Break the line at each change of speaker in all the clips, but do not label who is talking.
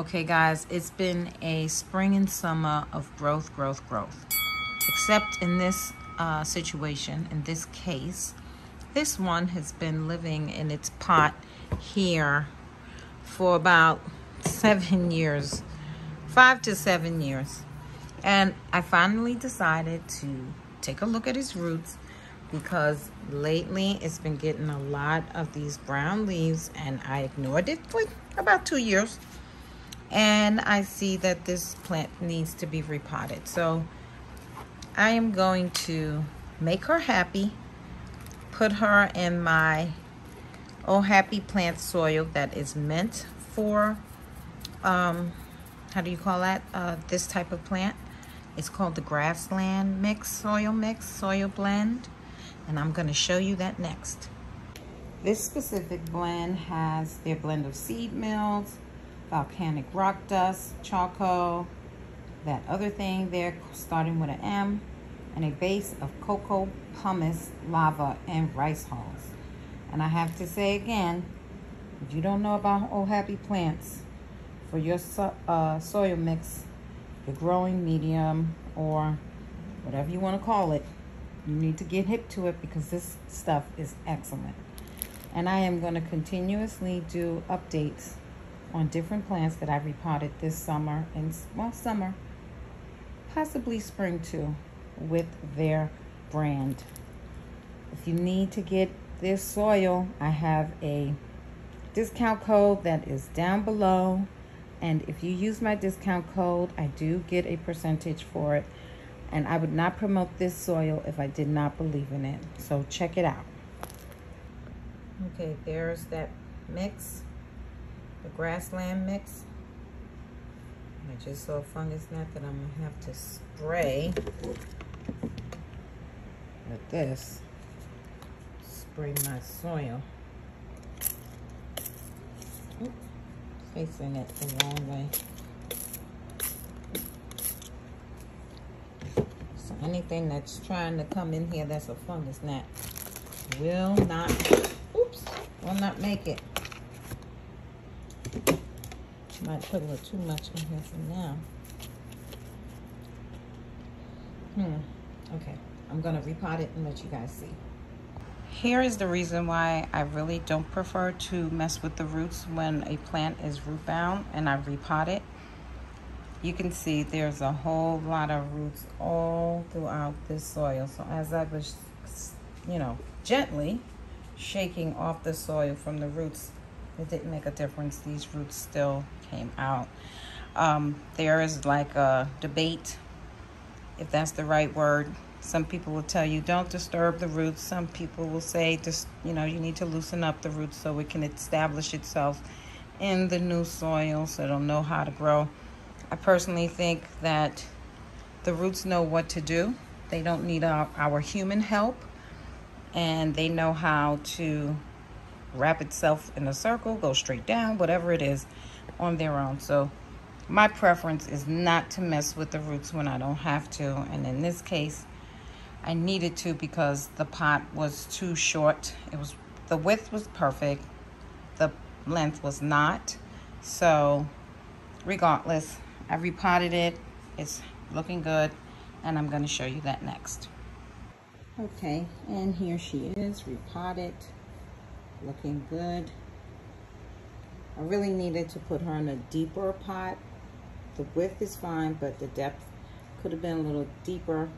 Okay guys, it's been a spring and summer of growth. Except in this situation, in this case, this one has been living in its pot here for about 7 years, 5 to 7 years. And I finally decided to take a look at his roots because lately it's been getting a lot of these brown leaves and I ignored it for about 2 years. And I see that this plant needs to be repotted. So I am going to make her happy, put her in my Oh Happy Plant soil that is meant for, how do you call that? This type of plant. It's called the grassland mix, soil blend. And I'm going to show you that next. This specific blend has their blend of seed mills, volcanic rock dust, charcoal, that other thing there starting with an M, and a base of cocoa, pumice, lava, and rice hulls. And I have to say again, if you don't know about Oh Happy Plants, for your soil mix, your growing medium, or whatever you want to call it, you need to get hip to it because this stuff is excellent. And I am going to continuously do updates on different plants that I repotted this summer, and well, summer, possibly spring too, with their brand. If you need to get this soil, I have a discount code that is down below, and if you use my discount code, I do get a percentage for it. And I would not promote this soil if I did not believe in it. So check it out. Okay, there's that mix, the grassland mix. I just saw a fungus gnat that I'm gonna have to spray with this. Spray my soil. Oops, facing it the wrong way. So anything that's trying to come in here that's a fungus gnat will not make it. Might put a little too much in here for now. Okay, I'm gonna repot it and let you guys see. Here is the reason why I really don't prefer to mess with the roots when a plant is root bound and I repot it. You can see there's a whole lot of roots all throughout this soil. So as I was, gently shaking off the soil from the roots, it didn't make a difference. These roots still came out. There is like a debate, if that's the right word. Some people will tell you don't disturb the roots. Some people will say just, you need to loosen up the roots so it can establish itself in the new soil so it'll know how to grow. I personally think that the roots know what to do. They don't need our human help, and they know how to wrap itself in a circle, go straight down, whatever it is, on their own. So my preference is not to mess with the roots when I don't have to. And in this case, I needed to because the pot was too short. The width was perfect. The length was not. So regardless, I repotted it. It's looking good. And I'm going to show you that next. Okay, and here she is, repotted. Looking good. I really needed to put her in a deeper pot. The width is fine, but the depth could have been a little deeper.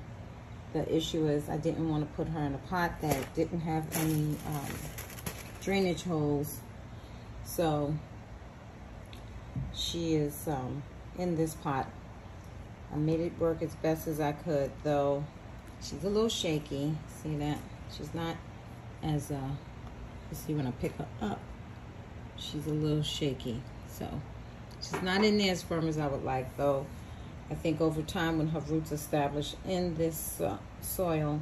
The issue is I didn't want to put her in a pot that didn't have any drainage holes. So she is in this pot. I made it work as best as I could, though she's a little shaky. See that? She's not as you see when I pick her up, she's a little shaky. So she's not in there as firm as I would like, though. I think over time, when her roots establish in this soil,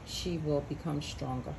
she will become stronger.